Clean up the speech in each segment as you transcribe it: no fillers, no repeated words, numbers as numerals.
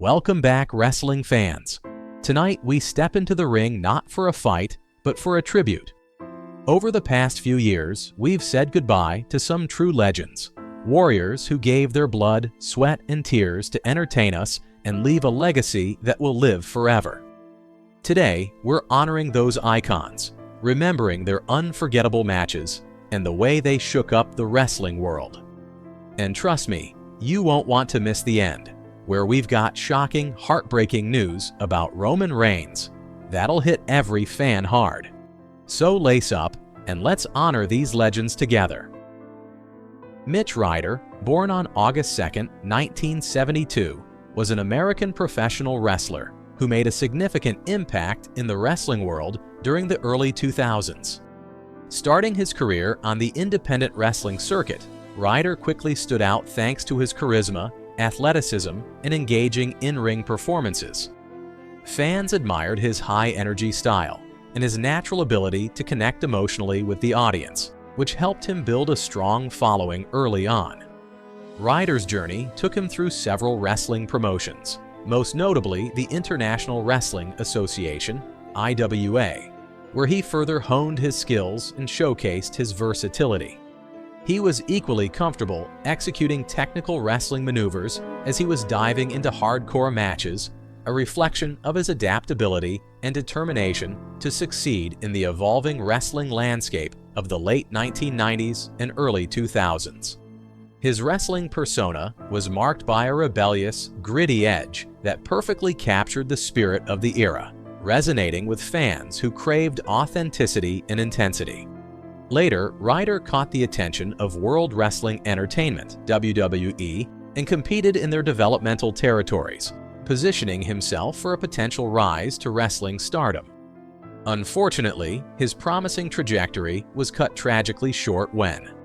Welcome back, wrestling fans. Tonight, we step into the ring not for a fight, but for a tribute. Over the past few years, we've said goodbye to some true legends, warriors who gave their blood, sweat, and tears to entertain us and leave a legacy that will live forever. Today, we're honoring those icons, remembering their unforgettable matches and the way they shook up the wrestling world. And trust me, you won't want to miss the end, where we've got shocking, heartbreaking news about Roman Reigns. That'll hit every fan hard. So lace up and let's honor these legends together. Mitch Ryder, born on August 2, 1972, was an American professional wrestler who made a significant impact in the wrestling world during the early 2000s. Starting his career on the independent wrestling circuit, Ryder quickly stood out thanks to his charisma, athleticism, and engaging in-ring performances. Fans admired his high-energy style and his natural ability to connect emotionally with the audience, which helped him build a strong following early on. Ryder's journey took him through several wrestling promotions, most notably the International Wrestling Association, IWA, where he further honed his skills and showcased his versatility. He was equally comfortable executing technical wrestling maneuvers as he was diving into hardcore matches, a reflection of his adaptability and determination to succeed in the evolving wrestling landscape of the late 1990s and early 2000s. His wrestling persona was marked by a rebellious, gritty edge that perfectly captured the spirit of the era, resonating with fans who craved authenticity and intensity. Later, Ryder caught the attention of World Wrestling Entertainment, WWE, and competed in their developmental territories, positioning himself for a potential rise to wrestling stardom. Unfortunately, his promising trajectory was cut tragically short when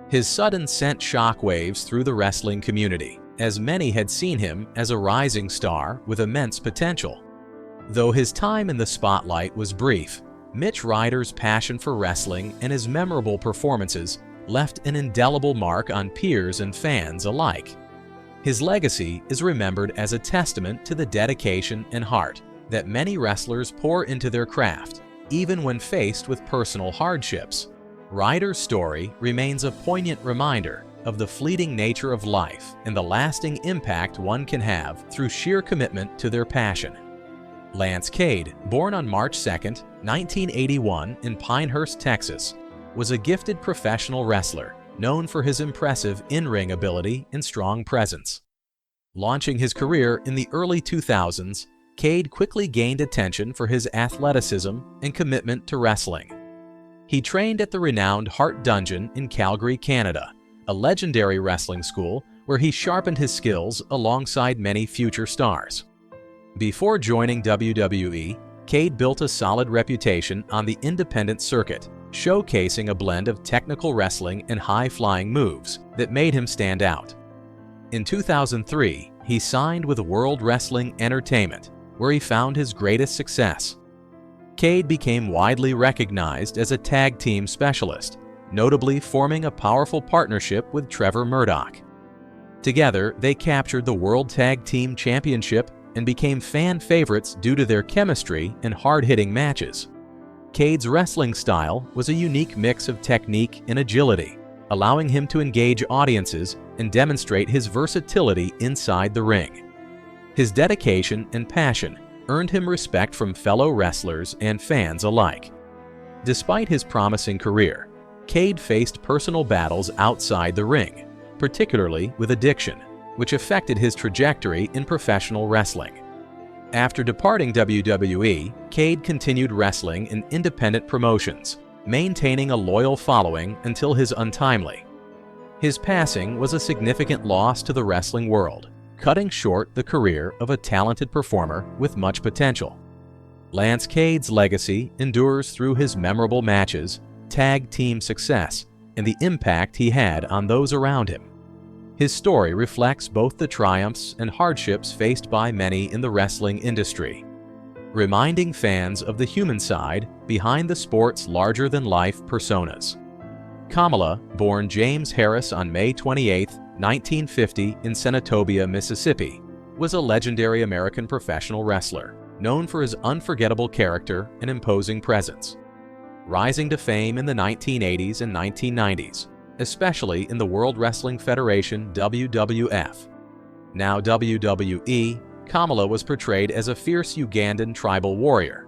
his sudden sent shockwaves through the wrestling community, as many had seen him as a rising star with immense potential. Though his time in the spotlight was brief, Mitch Ryder's passion for wrestling and his memorable performances left an indelible mark on peers and fans alike. His legacy is remembered as a testament to the dedication and heart that many wrestlers pour into their craft, even when faced with personal hardships. Ryder's story remains a poignant reminder of the fleeting nature of life and the lasting impact one can have through sheer commitment to their passion. Lance Cade, born on March 2, 1981 in Pinehurst, Texas, was a gifted professional wrestler known for his impressive in-ring ability and strong presence. Launching his career in the early 2000s, Cade quickly gained attention for his athleticism and commitment to wrestling. He trained at the renowned Hart Dungeon in Calgary, Canada, a legendary wrestling school where he sharpened his skills alongside many future stars. Before joining WWE, Cade built a solid reputation on the independent circuit, showcasing a blend of technical wrestling and high-flying moves that made him stand out. In 2003, he signed with World Wrestling Entertainment, where he found his greatest success. Cade became widely recognized as a tag team specialist, notably forming a powerful partnership with Trevor Murdoch. Together, they captured the World Tag Team Championship and became fan favorites due to their chemistry and hard-hitting matches. Cade's wrestling style was a unique mix of technique and agility, allowing him to engage audiences and demonstrate his versatility inside the ring. His dedication and passion earned him respect from fellow wrestlers and fans alike. Despite his promising career, Cade faced personal battles outside the ring, particularly with addiction, which affected his trajectory in professional wrestling. After departing WWE, Cade continued wrestling in independent promotions, maintaining a loyal following until his untimely. His passing was a significant loss to the wrestling world, cutting short the career of a talented performer with much potential. Lance Cade's legacy endures through his memorable matches, tag team success, and the impact he had on those around him. His story reflects both the triumphs and hardships faced by many in the wrestling industry, reminding fans of the human side behind the sport's larger-than-life personas. Kamala, born James Harris on May 28, 1950 in Senatobia, Mississippi, was a legendary American professional wrestler, known for his unforgettable character and imposing presence. Rising to fame in the 1980s and 1990s, especially in the World Wrestling Federation (WWF). Now WWE, Kamala was portrayed as a fierce Ugandan tribal warrior.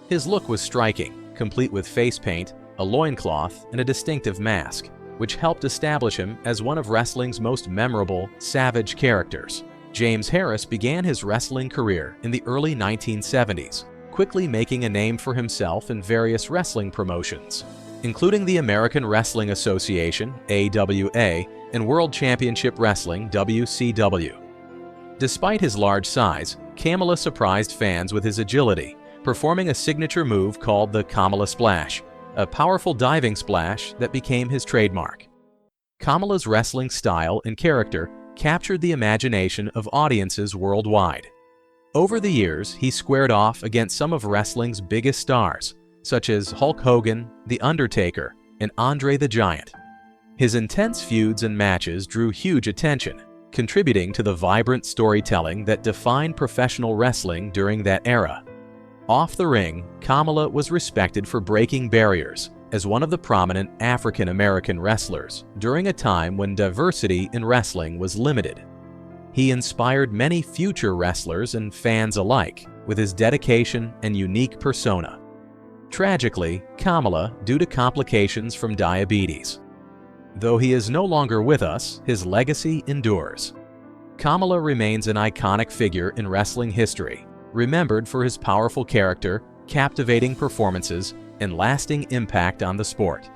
His look was striking, complete with face paint, a loincloth, and a distinctive mask, which helped establish him as one of wrestling's most memorable, savage characters. James Harris began his wrestling career in the early 1970s, quickly making a name for himself in various wrestling promotions, including the American Wrestling Association (AWA) and World Championship Wrestling (WCW). Despite his large size, Kamala surprised fans with his agility, performing a signature move called the Kamala Splash, a powerful diving splash that became his trademark. Kamala's wrestling style and character captured the imagination of audiences worldwide. Over the years, he squared off against some of wrestling's biggest stars, such as Hulk Hogan, The Undertaker, and Andre the Giant. His intense feuds and matches drew huge attention, contributing to the vibrant storytelling that defined professional wrestling during that era. Off the ring, Kamala was respected for breaking barriers as one of the prominent African-American wrestlers during a time when diversity in wrestling was limited. He inspired many future wrestlers and fans alike with his dedication and unique persona. Tragically, Kamala, due to complications from diabetes. Though he is no longer with us, his legacy endures. Kamala remains an iconic figure in wrestling history, remembered for his powerful character, captivating performances, and lasting impact on the sport.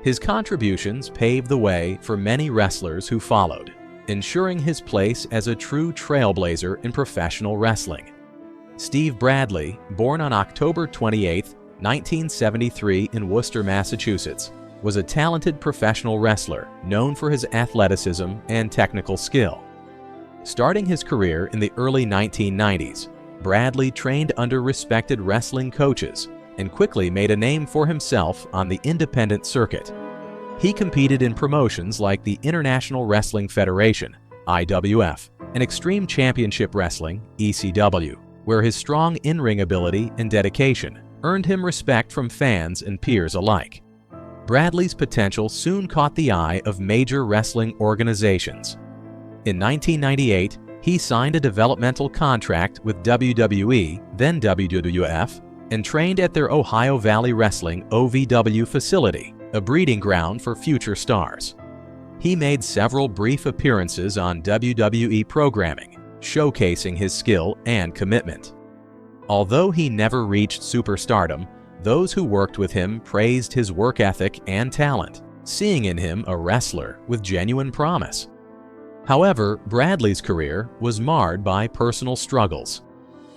His contributions paved the way for many wrestlers who followed, ensuring his place as a true trailblazer in professional wrestling. Steve Bradley, born on October 28, 1973 in Worcester, Massachusetts, was a talented professional wrestler known for his athleticism and technical skill. Starting his career in the early 1990s, Bradley trained under respected wrestling coaches and quickly made a name for himself on the independent circuit. He competed in promotions like the International Wrestling Federation (IWF) and Extreme Championship Wrestling (ECW), where his strong in-ring ability and dedication earned him respect from fans and peers alike. Bradley's potential soon caught the eye of major wrestling organizations. In 1998, he signed a developmental contract with WWE, then WWF, and trained at their Ohio Valley Wrestling (OVW) facility, a breeding ground for future stars. He made several brief appearances on WWE programming, showcasing his skill and commitment. Although he never reached superstardom, those who worked with him praised his work ethic and talent, seeing in him a wrestler with genuine promise. However, Bradley's career was marred by personal struggles.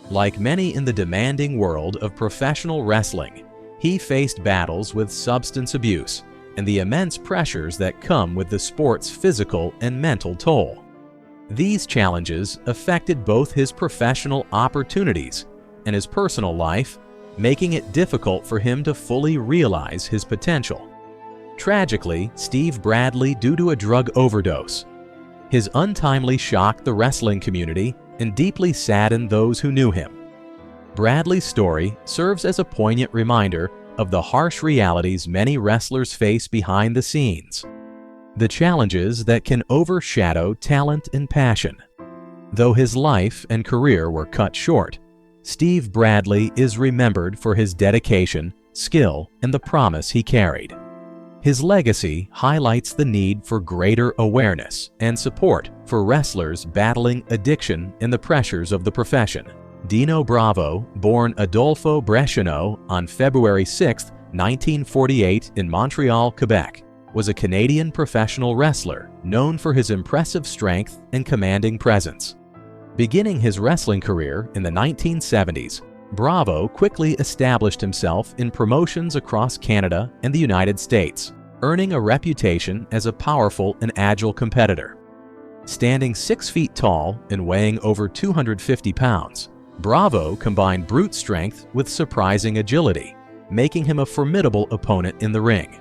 Like many in the demanding world of professional wrestling, he faced battles with substance abuse and the immense pressures that come with the sport's physical and mental toll. These challenges affected both his professional opportunities and his personal life, making it difficult for him to fully realize his potential. Tragically, Steve Bradley due to a drug overdose. His untimely shocked the wrestling community and deeply saddened those who knew him. Bradley's story serves as a poignant reminder of the harsh realities many wrestlers face behind the scenes, the challenges that can overshadow talent and passion. Though his life and career were cut short, Steve Bradley is remembered for his dedication, skill, and the promise he carried. His legacy highlights the need for greater awareness and support for wrestlers battling addiction and the pressures of the profession. Dino Bravo, born Adolfo Bresciano on February 6, 1948 in Montreal, Quebec, was a Canadian professional wrestler known for his impressive strength and commanding presence. Beginning his wrestling career in the 1970s, Bravo quickly established himself in promotions across Canada and the United States, earning a reputation as a powerful and agile competitor. Standing 6 feet tall and weighing over 250 pounds, Bravo combined brute strength with surprising agility, making him a formidable opponent in the ring.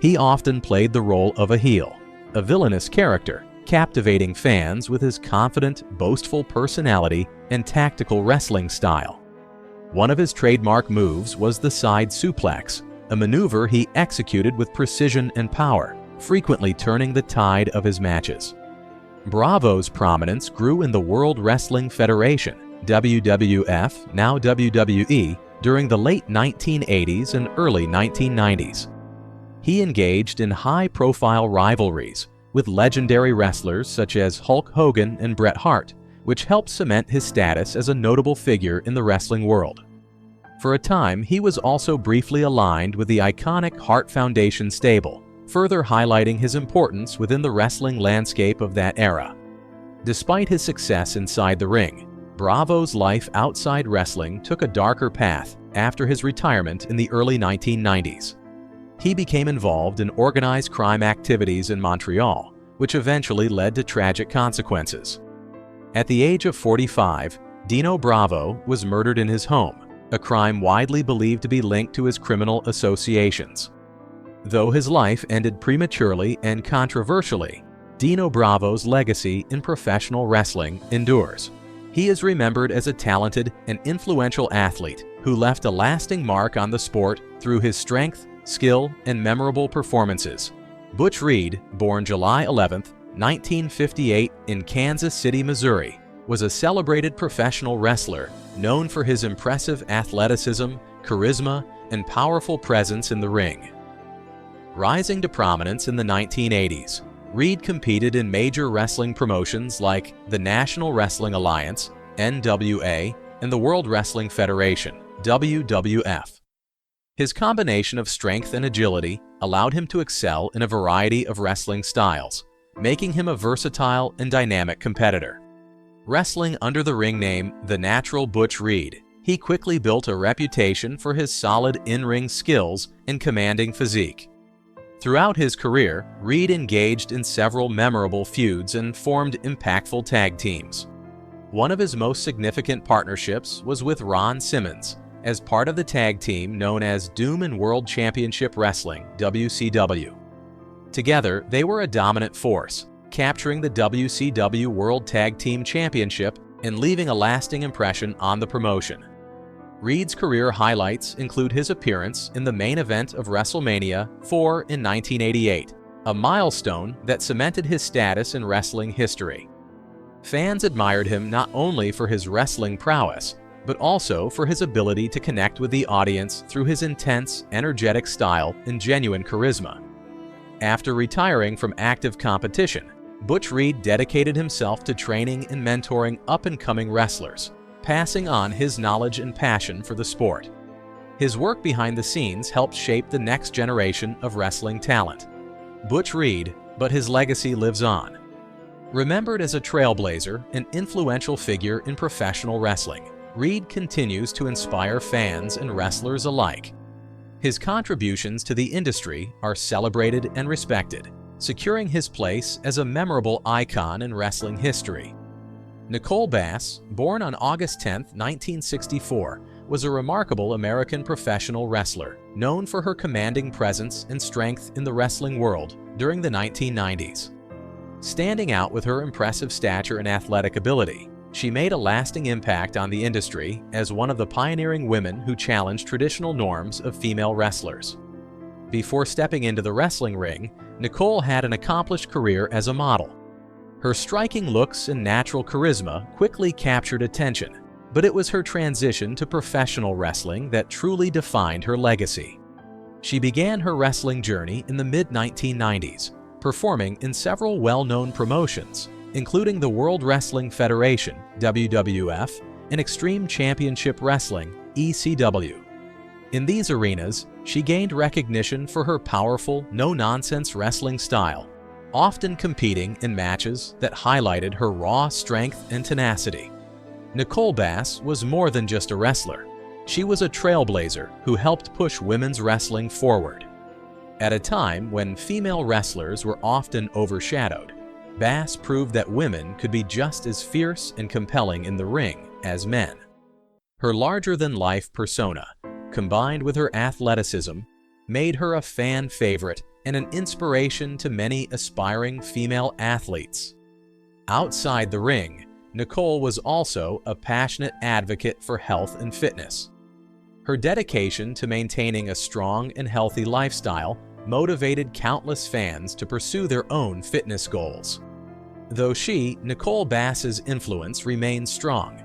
He often played the role of a heel, a villainous character, captivating fans with his confident, boastful personality and tactical wrestling style. One of his trademark moves was the side suplex, a maneuver he executed with precision and power, frequently turning the tide of his matches. Bravo's prominence grew in the World Wrestling Federation, WWF, now WWE, during the late 1980s and early 1990s. He engaged in high-profile rivalries with legendary wrestlers such as Hulk Hogan and Bret Hart, which helped cement his status as a notable figure in the wrestling world. For a time, he was also briefly aligned with the iconic Hart Foundation stable, further highlighting his importance within the wrestling landscape of that era. Despite his success inside the ring, Bravo's life outside wrestling took a darker path after his retirement in the early 1990s. He became involved in organized crime activities in Montreal, which eventually led to tragic consequences. At the age of 45, Dino Bravo was murdered in his home, a crime widely believed to be linked to his criminal associations. Though his life ended prematurely and controversially, Dino Bravo's legacy in professional wrestling endures. He is remembered as a talented and influential athlete who left a lasting mark on the sport through his strength, skill, and memorable performances. Butch Reed, born July 11, 1958 in Kansas City, Missouri, was a celebrated professional wrestler known for his impressive athleticism, charisma, and powerful presence in the ring. Rising to prominence in the 1980s, Reed competed in major wrestling promotions like the National Wrestling Alliance, NWA, and the World Wrestling Federation, WWF. His combination of strength and agility allowed him to excel in a variety of wrestling styles, making him a versatile and dynamic competitor. Wrestling under the ring name The Natural Butch Reed, he quickly built a reputation for his solid in-ring skills and commanding physique. Throughout his career, Reed engaged in several memorable feuds and formed impactful tag teams. One of his most significant partnerships was with Ron Simmons, as part of the tag team known as Doom and World Championship Wrestling, WCW. Together, they were a dominant force, capturing the WCW World Tag Team Championship and leaving a lasting impression on the promotion. Reed's career highlights include his appearance in the main event of WrestleMania 4 in 1988, a milestone that cemented his status in wrestling history. Fans admired him not only for his wrestling prowess, but also for his ability to connect with the audience through his intense, energetic style and genuine charisma. After retiring from active competition, Butch Reed dedicated himself to training and mentoring up-and-coming wrestlers, passing on his knowledge and passion for the sport. His work behind the scenes helped shape the next generation of wrestling talent. Butch Reed, but his legacy lives on. Remembered as a trailblazer and influential figure in professional wrestling, Reed continues to inspire fans and wrestlers alike. His contributions to the industry are celebrated and respected, securing his place as a memorable icon in wrestling history. Nicole Bass, born on August 10, 1964, was a remarkable American professional wrestler, known for her commanding presence and strength in the wrestling world during the 1990s. Standing out with her impressive stature and athletic ability, she made a lasting impact on the industry as one of the pioneering women who challenged traditional norms of female wrestlers. Before stepping into the wrestling ring, Nicole had an accomplished career as a model. Her striking looks and natural charisma quickly captured attention, but it was her transition to professional wrestling that truly defined her legacy. She began her wrestling journey in the mid-1990s, performing in several well-known promotions, including the World Wrestling Federation, WWF, and Extreme Championship Wrestling, ECW. In these arenas, she gained recognition for her powerful, no-nonsense wrestling style, often competing in matches that highlighted her raw strength and tenacity. Nicole Bass was more than just a wrestler. She was a trailblazer who helped push women's wrestling forward. At a time when female wrestlers were often overshadowed, Bass proved that women could be just as fierce and compelling in the ring as men. Her larger-than-life persona, combined with her athleticism, made her a fan favorite and an inspiration to many aspiring female athletes. Outside the ring, Nicole was also a passionate advocate for health and fitness. Her dedication to maintaining a strong and healthy lifestyle motivated countless fans to pursue their own fitness goals. Though Nicole Bass's influence remains strong.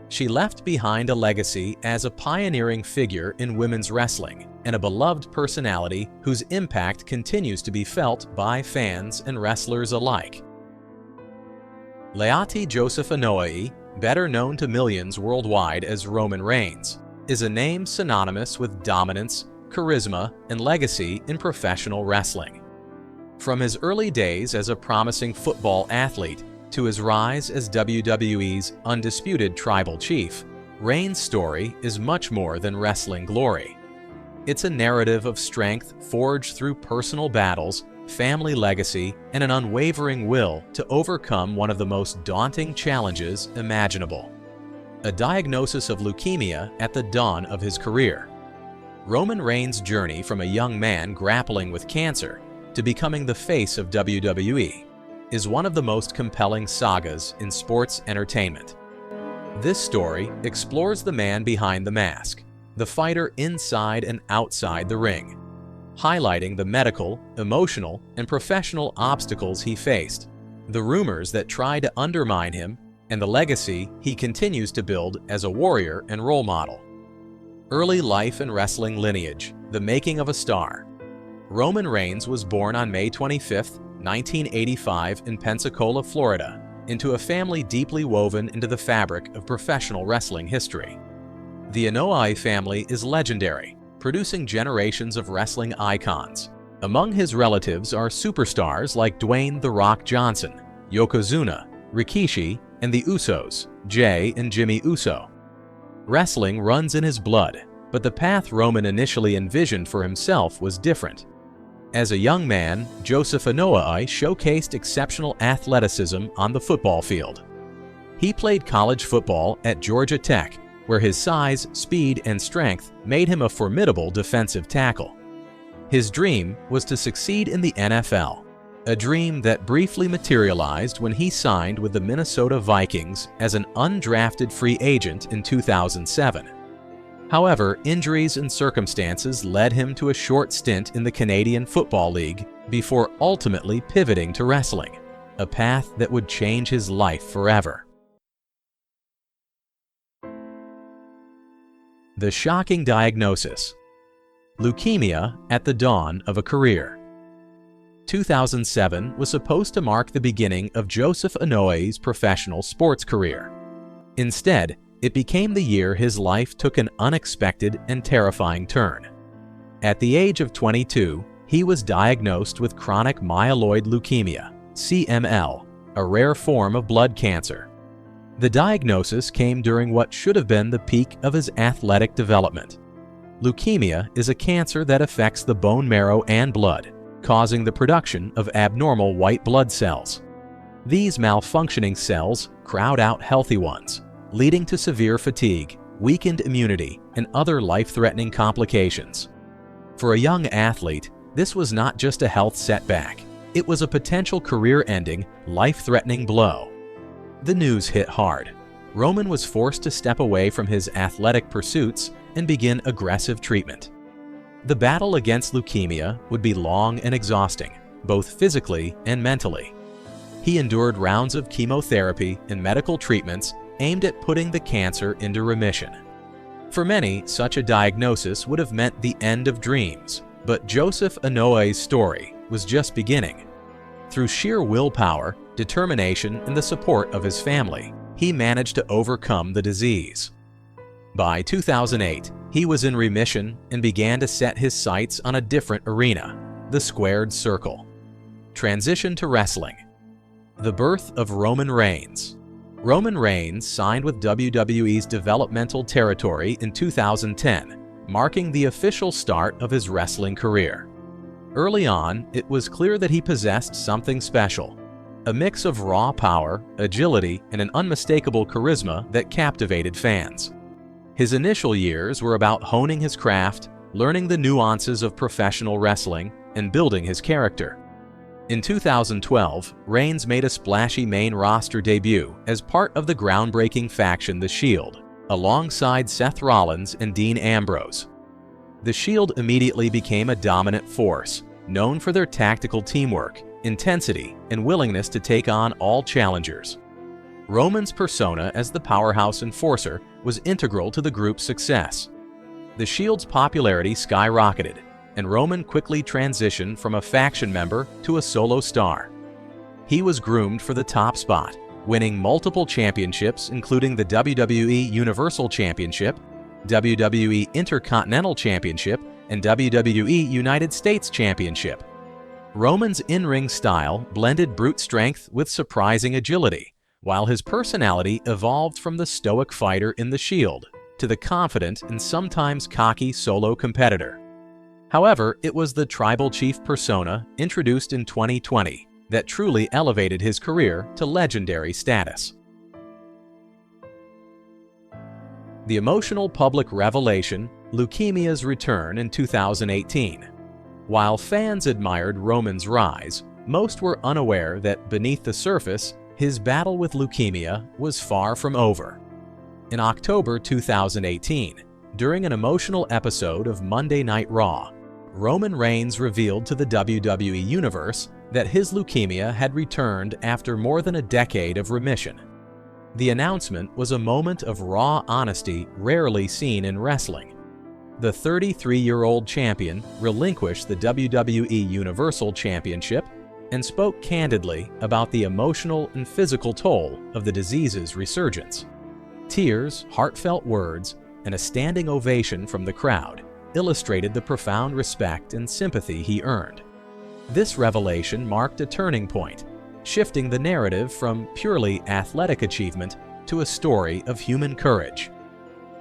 She left behind a legacy as a pioneering figure in women's wrestling and a beloved personality whose impact continues to be felt by fans and wrestlers alike. Leati Joseph Anoa'i, better known to millions worldwide as Roman Reigns, is a name synonymous with dominance, charisma, and legacy in professional wrestling. From his early days as a promising football athlete to his rise as WWE's undisputed tribal chief, Reigns' story is much more than wrestling glory. It's a narrative of strength forged through personal battles, family legacy, and an unwavering will to overcome one of the most daunting challenges imaginable: a diagnosis of leukemia at the dawn of his career. Roman Reigns' journey from a young man grappling with cancer to becoming the face of WWE is one of the most compelling sagas in sports entertainment. This story explores the man behind the mask, the fighter inside and outside the ring, highlighting the medical, emotional, and professional obstacles he faced, the rumors that tried to undermine him, and the legacy he continues to build as a warrior and role model. Early life and wrestling lineage, the making of a star. Roman Reigns was born on May 25, 1985 in Pensacola, Florida, into a family deeply woven into the fabric of professional wrestling history. The Anoa'i family is legendary, producing generations of wrestling icons. Among his relatives are superstars like Dwayne "The Rock" Johnson, Yokozuna, Rikishi, and the Usos, Jey and Jimmy Uso. Wrestling runs in his blood, but the path Roman initially envisioned for himself was different. As a young man, Joseph Anoa'i showcased exceptional athleticism on the football field. He played college football at Georgia Tech, where his size, speed, and strength made him a formidable defensive tackle. His dream was to succeed in the NFL, a dream that briefly materialized when he signed with the Minnesota Vikings as an undrafted free agent in 2007. However, injuries and circumstances led him to a short stint in the Canadian Football League before ultimately pivoting to wrestling, a path that would change his life forever. The shocking diagnosis: leukemia at the dawn of a career. 2007 was supposed to mark the beginning of Joseph Anoa'i's professional sports career. Instead, it became the year his life took an unexpected and terrifying turn. At the age of 22, he was diagnosed with chronic myeloid leukemia, CML, a rare form of blood cancer. The diagnosis came during what should have been the peak of his athletic development. Leukemia is a cancer that affects the bone marrow and blood, causing the production of abnormal white blood cells. These malfunctioning cells crowd out healthy ones, leading to severe fatigue, weakened immunity, and other life-threatening complications. For a young athlete, this was not just a health setback. It was a potential career-ending, life-threatening blow. The news hit hard. Roman was forced to step away from his athletic pursuits and begin aggressive treatment. The battle against leukemia would be long and exhausting, both physically and mentally. He endured rounds of chemotherapy and medical treatments aimed at putting the cancer into remission. For many, such a diagnosis would have meant the end of dreams, but Joseph Anoa'i's story was just beginning. Through sheer willpower, determination, and the support of his family, he managed to overcome the disease. By 2008, he was in remission and began to set his sights on a different arena, the squared circle. Transition to wrestling. The birth of Roman Reigns. Roman Reigns signed with WWE's developmental territory in 2010, marking the official start of his wrestling career. Early on, it was clear that he possessed something special, a mix of raw power, agility, and an unmistakable charisma that captivated fans. His initial years were about honing his craft, learning the nuances of professional wrestling, and building his character. In 2012, Reigns made a splashy main roster debut as part of the groundbreaking faction The Shield, alongside Seth Rollins and Dean Ambrose. The Shield immediately became a dominant force, known for their tactical teamwork, intensity, and willingness to take on all challengers. Roman's persona as the powerhouse enforcer was integral to the group's success. The Shield's popularity skyrocketed, and Roman quickly transitioned from a faction member to a solo star. He was groomed for the top spot, winning multiple championships including the WWE Universal Championship, WWE Intercontinental Championship, and WWE United States Championship. Roman's in-ring style blended brute strength with surprising agility, while his personality evolved from the stoic fighter in The Shield to the confident and sometimes cocky solo competitor. However, it was the Tribal Chief persona introduced in 2020 that truly elevated his career to legendary status. The emotional public revelation, Leukemia's return in 2018. While fans admired Roman's rise, most were unaware that beneath the surface, his battle with leukemia was far from over. In October 2018, during an emotional episode of Monday Night Raw, Roman Reigns revealed to the WWE Universe that his leukemia had returned after more than a decade of remission. The announcement was a moment of raw honesty rarely seen in wrestling. The 33-year-old champion relinquished the WWE Universal Championship and spoke candidly about the emotional and physical toll of the disease's resurgence. Tears, heartfelt words, and a standing ovation from the crowd illustrated the profound respect and sympathy he earned. This revelation marked a turning point, shifting the narrative from purely athletic achievement to a story of human courage.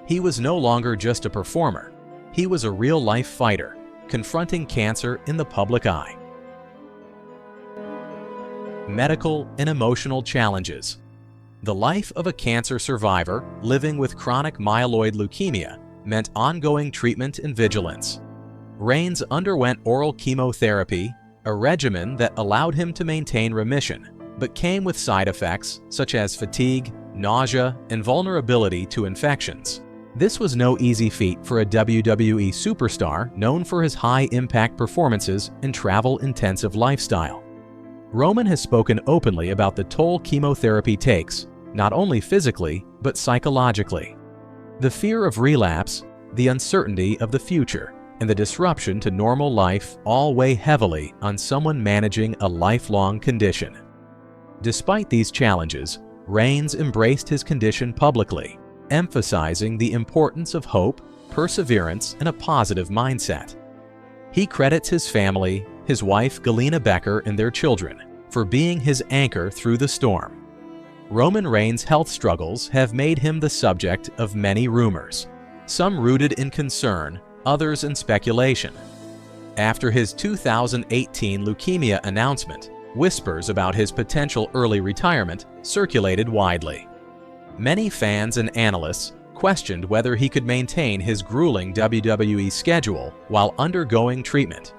He was no longer just a performer. He was a real-life fighter, confronting cancer in the public eye. Medical and emotional challenges. The life of a cancer survivor living with chronic myeloid leukemia meant ongoing treatment and vigilance. Reigns underwent oral chemotherapy, a regimen that allowed him to maintain remission, but came with side effects such as fatigue, nausea, and vulnerability to infections. This was no easy feat for a WWE superstar known for his high-impact performances and travel-intensive lifestyle. Roman has spoken openly about the toll chemotherapy takes, not only physically, but psychologically. The fear of relapse, the uncertainty of the future, and the disruption to normal life all weigh heavily on someone managing a lifelong condition. Despite these challenges, Reigns embraced his condition publicly, emphasizing the importance of hope, perseverance, and a positive mindset. He credits his family, his wife Galena Becker, and their children for being his anchor through the storm. Roman Reigns' health struggles have made him the subject of many rumors, some rooted in concern, others in speculation. After his 2018 leukemia announcement, whispers about his potential early retirement circulated widely. Many fans and analysts questioned whether he could maintain his grueling WWE schedule while undergoing treatment.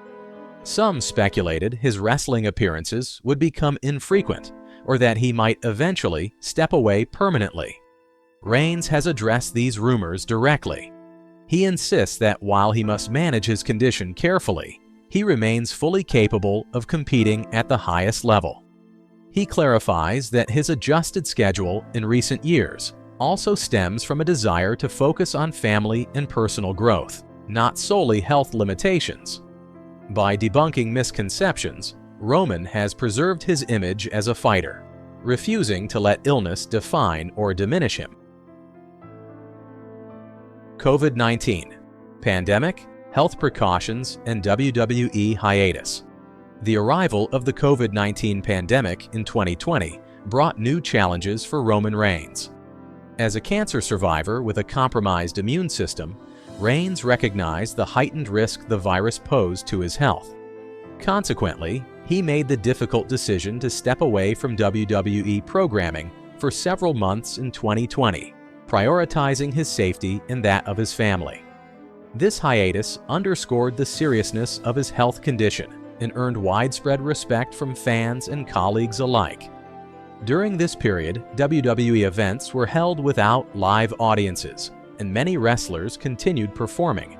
Some speculated his wrestling appearances would become infrequent or that he might eventually step away permanently. Reigns has addressed these rumors directly. He insists that while he must manage his condition carefully, he remains fully capable of competing at the highest level. He clarifies that his adjusted schedule in recent years also stems from a desire to focus on family and personal growth, not solely health limitations. By debunking misconceptions, Roman has preserved his image as a fighter, refusing to let illness define or diminish him. COVID-19, pandemic, health precautions, and WWE hiatus. The arrival of the COVID-19 pandemic in 2020 brought new challenges for Roman Reigns. As a cancer survivor with a compromised immune system, Reigns recognized the heightened risk the virus posed to his health. Consequently, he made the difficult decision to step away from WWE programming for several months in 2020, prioritizing his safety and that of his family. This hiatus underscored the seriousness of his health condition and earned widespread respect from fans and colleagues alike. During this period, WWE events were held without live audiences, and many wrestlers continued performing.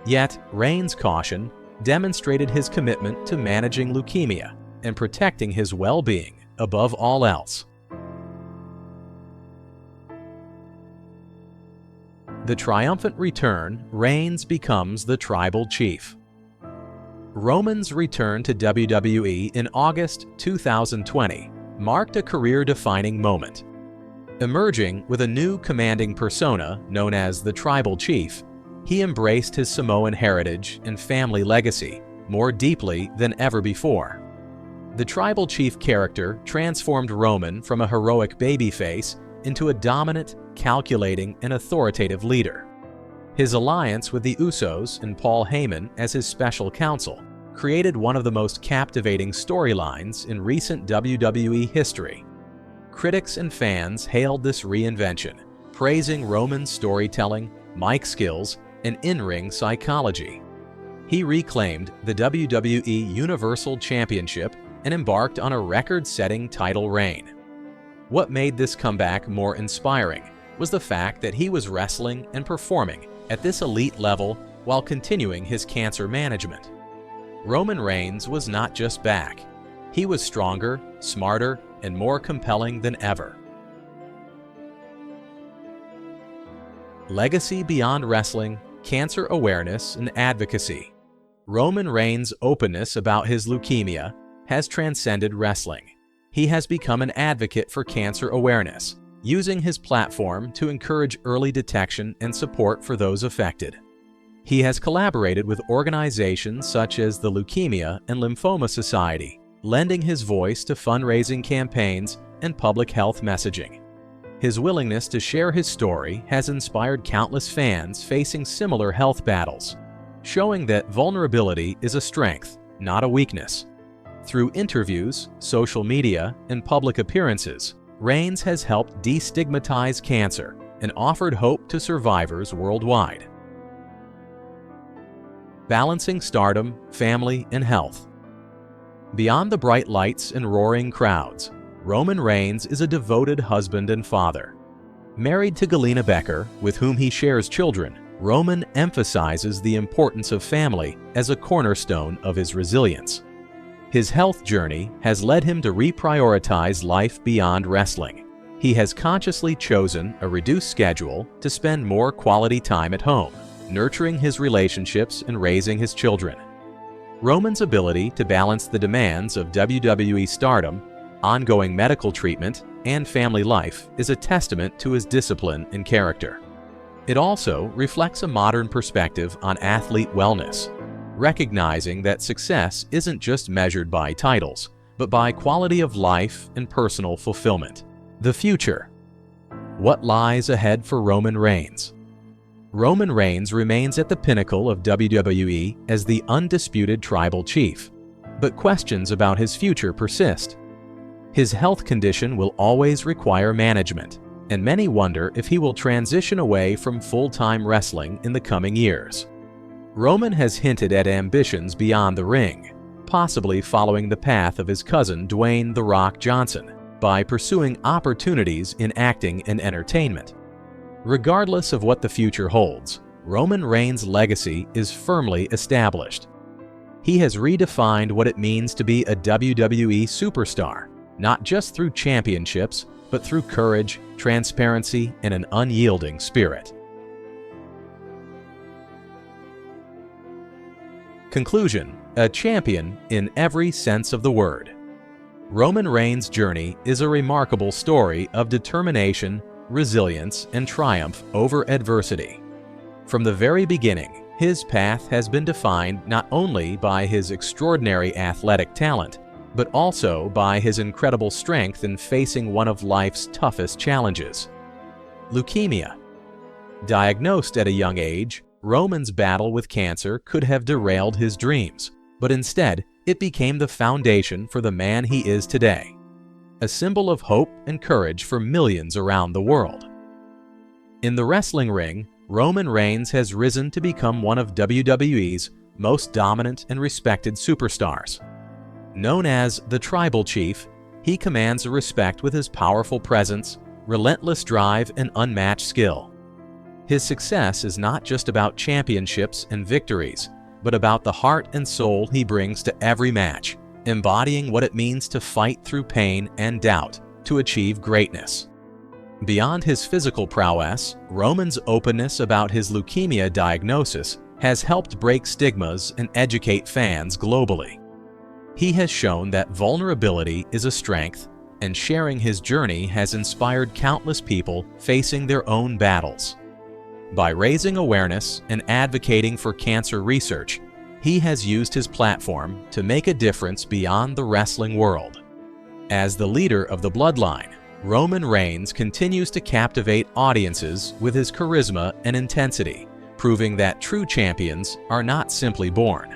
Yet, Reigns' caution demonstrated his commitment to managing leukemia and protecting his well-being above all else. The triumphant return, Reigns becomes the Tribal Chief. Roman's return to WWE in August 2020 marked a career-defining moment. Emerging with a new commanding persona known as the Tribal Chief, he embraced his Samoan heritage and family legacy more deeply than ever before. The Tribal Chief character transformed Roman from a heroic babyface into a dominant, calculating, and authoritative leader. His alliance with the Usos and Paul Heyman as his special counsel created one of the most captivating storylines in recent WWE history. Critics and fans hailed this reinvention, praising Roman's storytelling, mic skills, and in-ring psychology. He reclaimed the WWE Universal Championship and embarked on a record-setting title reign. What made this comeback more inspiring was the fact that he was wrestling and performing at this elite level while continuing his cancer management. Roman Reigns was not just back. He was stronger, smarter, and more compelling than ever. Legacy beyond wrestling, cancer awareness, and advocacy. Roman Reigns' openness about his leukemia has transcended wrestling. He has become an advocate for cancer awareness, using his platform to encourage early detection and support for those affected. He has collaborated with organizations such as the Leukemia and Lymphoma Society, lending his voice to fundraising campaigns and public health messaging. His willingness to share his story has inspired countless fans facing similar health battles, showing that vulnerability is a strength, not a weakness. Through interviews, social media, and public appearances, Reigns has helped destigmatize cancer and offered hope to survivors worldwide. Balancing stardom, family, and health. Beyond the bright lights and roaring crowds, Roman Reigns is a devoted husband and father. Married to Galina Becker, with whom he shares children, Roman emphasizes the importance of family as a cornerstone of his resilience. His health journey has led him to reprioritize life beyond wrestling. He has consciously chosen a reduced schedule to spend more quality time at home, nurturing his relationships and raising his children. Roman's ability to balance the demands of WWE stardom, ongoing medical treatment, and family life is a testament to his discipline and character. It also reflects a modern perspective on athlete wellness, recognizing that success isn't just measured by titles, but by quality of life and personal fulfillment. The future. What lies ahead for Roman Reigns? Roman Reigns remains at the pinnacle of WWE as the undisputed Tribal Chief, but questions about his future persist. His health condition will always require management, and many wonder if he will transition away from full-time wrestling in the coming years. Roman has hinted at ambitions beyond the ring, possibly following the path of his cousin Dwayne "The Rock" Johnson by pursuing opportunities in acting and entertainment. Regardless of what the future holds, Roman Reigns' legacy is firmly established. He has redefined what it means to be a WWE superstar, not just through championships, but through courage, transparency, and an unyielding spirit. Conclusion: a champion in every sense of the word. Roman Reigns' journey is a remarkable story of determination, resilience, and triumph over adversity. From the very beginning, his path has been defined not only by his extraordinary athletic talent, but also by his incredible strength in facing one of life's toughest challenges: leukemia. Diagnosed at a young age, Roman's battle with cancer could have derailed his dreams, but instead, it became the foundation for the man he is today, a symbol of hope and courage for millions around the world. In the wrestling ring, Roman Reigns has risen to become one of WWE's most dominant and respected superstars. Known as the Tribal Chief, he commands a respect with his powerful presence, relentless drive, and unmatched skill. His success is not just about championships and victories, but about the heart and soul he brings to every match, embodying what it means to fight through pain and doubt to achieve greatness. Beyond his physical prowess, Roman's openness about his leukemia diagnosis has helped break stigmas and educate fans globally. He has shown that vulnerability is a strength, and sharing his journey has inspired countless people facing their own battles. By raising awareness and advocating for cancer research, he has used his platform to make a difference beyond the wrestling world. As the leader of the bloodline, Roman Reigns continues to captivate audiences with his charisma and intensity, proving that true champions are not simply born.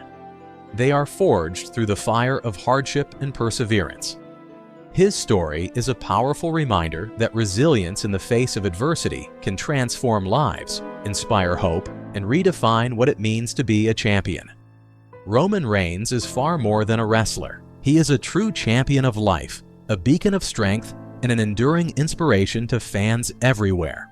They are forged through the fire of hardship and perseverance. His story is a powerful reminder that resilience in the face of adversity can transform lives, inspire hope, and redefine what it means to be a champion. Roman Reigns is far more than a wrestler. He is a true champion of life, a beacon of strength, and an enduring inspiration to fans everywhere.